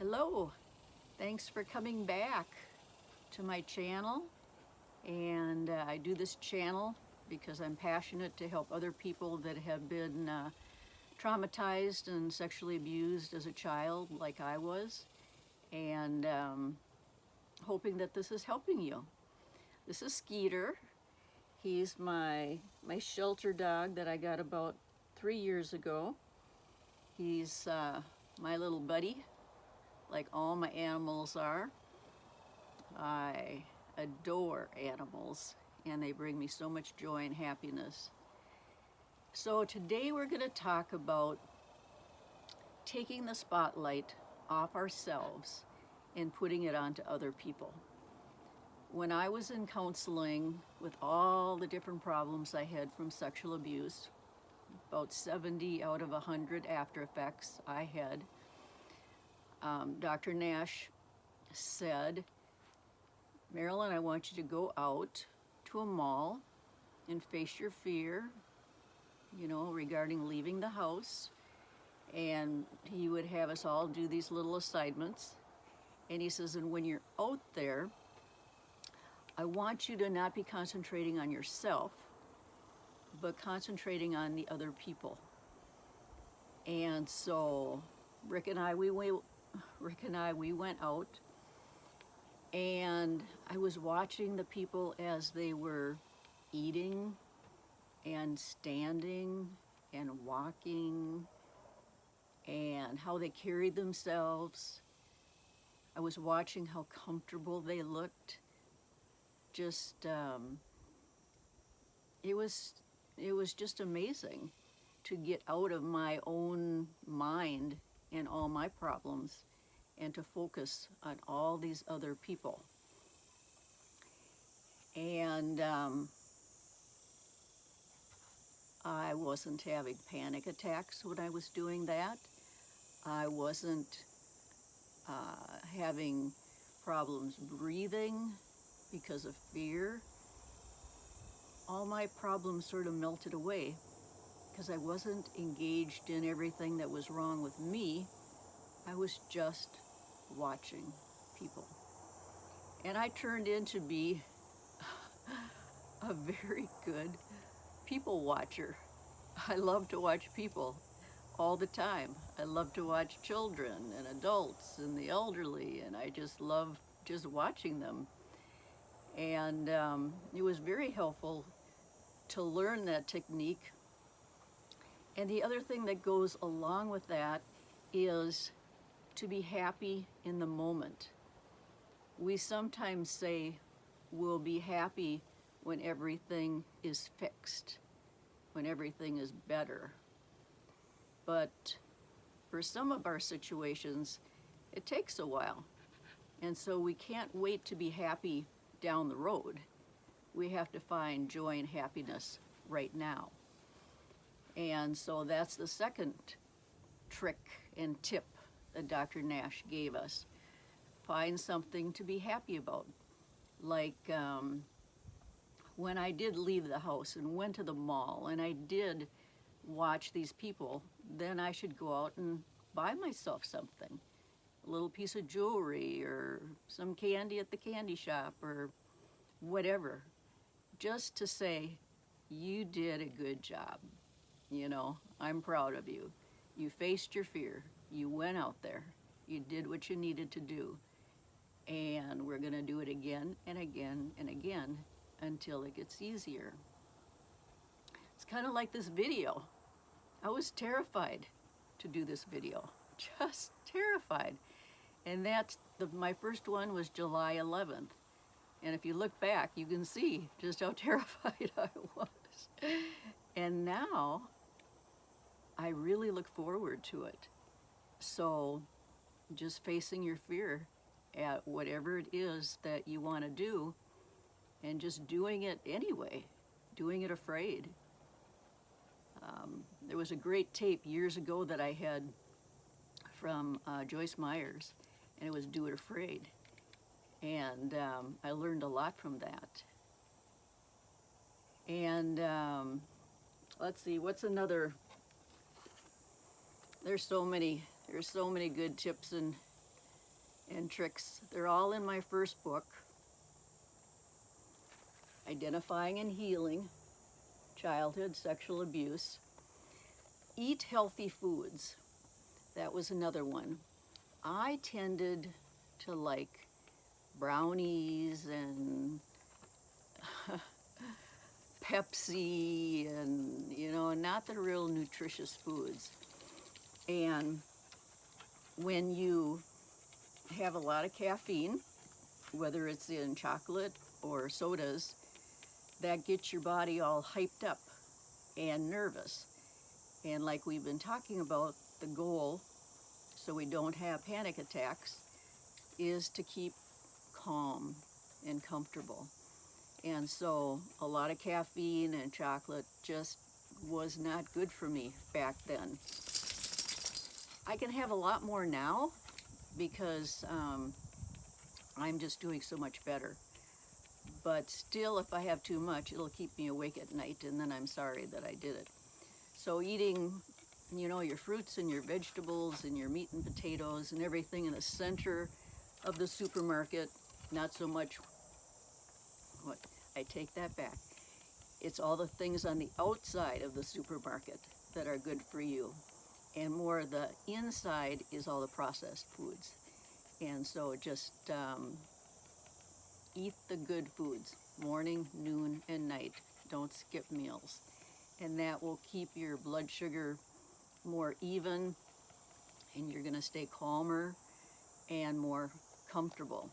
Hello, thanks for coming back to my channel. And I do this channel because I'm passionate to help other people that have been traumatized and sexually abused as a child like I was, and hoping that this is helping you. This is Skeeter. He's my shelter dog that I got about 3 years ago. He's my little buddy, like all my animals are. I adore animals, and they bring me so much joy and happiness. So today we're going to talk about taking the spotlight off ourselves and putting it onto other people. When I was in counseling with all the different problems I had from sexual abuse, about 70 out of 100 after effects I had, Dr. Nash said, "Marilyn, I want you to go out to a mall and face your fear, regarding leaving the house." And he would have us all do these little assignments. And he says, and when you're out there, I want you to not be concentrating on yourself, but concentrating on the other people. And so Rick and I, we went out, and I was watching the people as they were eating and standing and walking and how they carried themselves. I was watching how comfortable they looked. Just, it was just amazing to get out of my own mind and all my problems and to focus on all these other people. And I wasn't having panic attacks when I was doing that. I wasn't having problems breathing because of fear. All my problems sort of melted away because I wasn't engaged in everything that was wrong with me. I was just watching people. And I turned in to be a very good people watcher. I love to watch people all the time. I love to watch children and adults and the elderly, and I just love just watching them. And it was very helpful to learn that technique. And the other thing that goes along with that is to be happy in the moment. We sometimes say we'll be happy when everything is fixed, when everything is better. But for some of our situations, it takes a while. And so we can't wait to be happy down the road. We have to find joy and happiness right now. And so that's the second trick and tip that Dr. Nash gave us. Find something to be happy about. Like when I did leave the house and went to the mall and I did watch these people, then I should go out and buy myself something. A little piece of jewelry or some candy at the candy shop or whatever. Just to say, you did a good job. I'm proud of you. You faced your fear. You went out there. You did what you needed to do. And we're going to do it again and again and again until it gets easier. It's kind of like this video. I was terrified to do this video. Just terrified. And my first one was July 11th. And if you look back, you can see just how terrified I was. And now, I really look forward to it. So, just facing your fear at whatever it is that you want to do, and just doing it anyway, doing it afraid. There was a great tape years ago that I had from Joyce Myers, and it was Do It Afraid. And I learned a lot from that. And let's see, what's another? There's so many good tips and and tricks. They're all in my first book, Identifying and Healing Childhood Sexual Abuse. Eat healthy foods. That was another one. I tended to like brownies and Pepsi and, not the real nutritious foods. And when you have a lot of caffeine, whether it's in chocolate or sodas, that gets your body all hyped up and nervous. And like we've been talking about, the goal, so we don't have panic attacks, is to keep calm and comfortable. And so a lot of caffeine and chocolate just was not good for me back then. I can have a lot more now because I'm just doing so much better. But still, if I have too much, it'll keep me awake at night, and then I'm sorry that I did it. So eating, your fruits and your vegetables and your meat and potatoes and everything in the center of the supermarket, not so much, I take that back. It's all the things on the outside of the supermarket that are good for you. And more the inside is all the processed foods. And so just eat the good foods, morning, noon, and night. Don't skip meals. And that will keep your blood sugar more even, and you're going to stay calmer and more comfortable.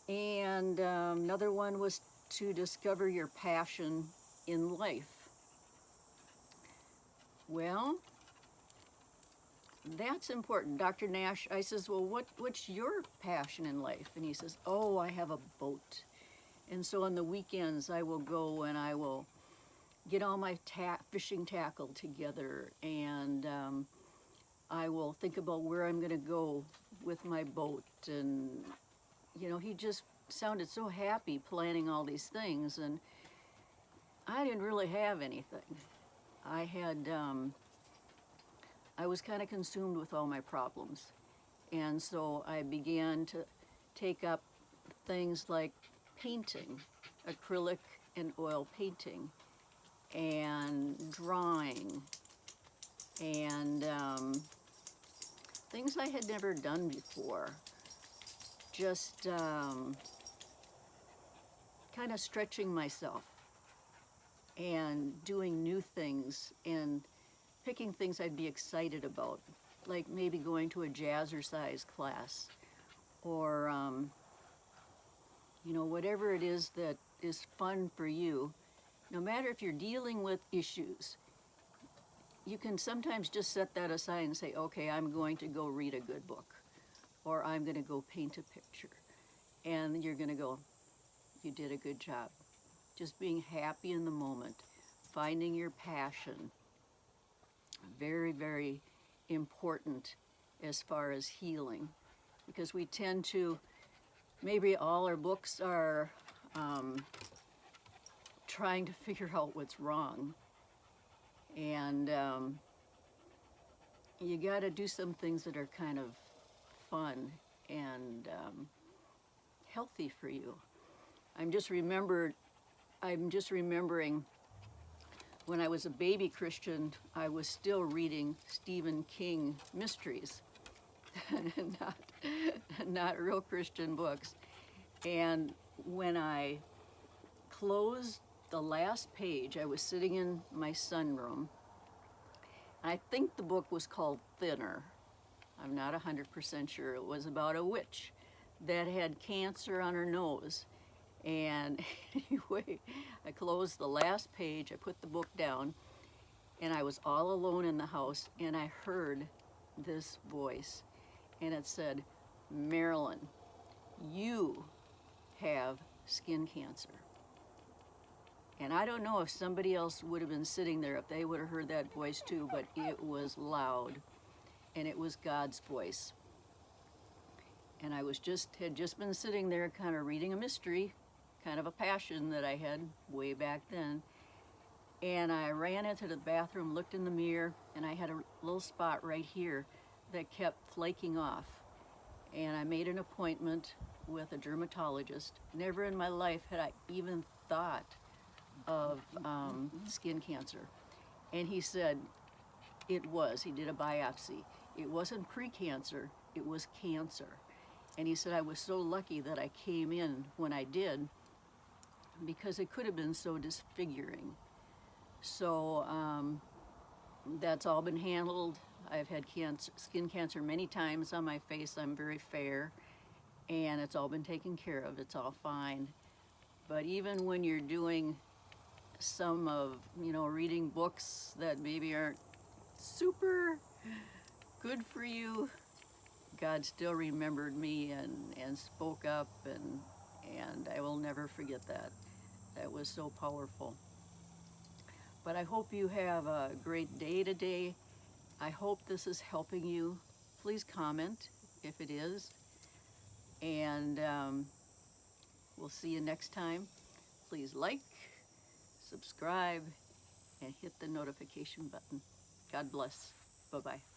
And another one was to discover your passion in life. Well, that's important. Dr. Nash, I says, well, what's your passion in life? And he says, oh, I have a boat. And so on the weekends, I will go and I will get all my fishing tackle together, and I will think about where I'm going to go with my boat. And, he just sounded so happy planning all these things, and I didn't really have anything. I was kind of consumed with all my problems. And so I began to take up things like painting, acrylic and oil painting, and drawing, and things I had never done before. Just kind of stretching myself and doing new things and picking things I'd be excited about, like maybe going to a jazzercise class or, whatever it is that is fun for you. No matter if you're dealing with issues, you can sometimes just set that aside and say, okay, I'm going to go read a good book, or I'm going to go paint a picture. And you're going to go, you did a good job. Just being happy in the moment, finding your passion. Very, very important as far as healing, because we tend to, maybe all our books are trying to figure out what's wrong. And you got to do some things that are kind of fun and healthy for you. I'm just remembering when I was a baby Christian, I was still reading Stephen King mysteries, not real Christian books. And when I closed the last page, I was sitting in my sunroom. I think the book was called Thinner. I'm not 100% sure. It was about a witch that had cancer on her nose. And anyway, I closed the last page, I put the book down, and I was all alone in the house, and I heard this voice, and it said, Marilyn, you have skin cancer. And I don't know if somebody else would have been sitting there, if they would have heard that voice too, but it was loud, and it was God's voice. And I had just been sitting there kind of reading a mystery, kind of a passion that I had way back then. And I ran into the bathroom, looked in the mirror, and I had a little spot right here that kept flaking off. and I made an appointment with a dermatologist. Never in my life had I even thought of skin cancer. And he said he did a biopsy. It wasn't pre-cancer, it was cancer. And he said I was so lucky that I came in when I did, because it could have been so disfiguring. So that's all been handled. I've had skin cancer many times on my face. I'm very fair, and it's all been taken care of. It's all fine. But even when you're doing some of, reading books that maybe aren't super good for you, God still remembered me and spoke up, and I will never forget that. That was so powerful. But I hope you have a great day today. I hope this is helping you. Please comment if it is. And we'll see you next time. Please like, subscribe, and hit the notification button. God bless. Bye-bye.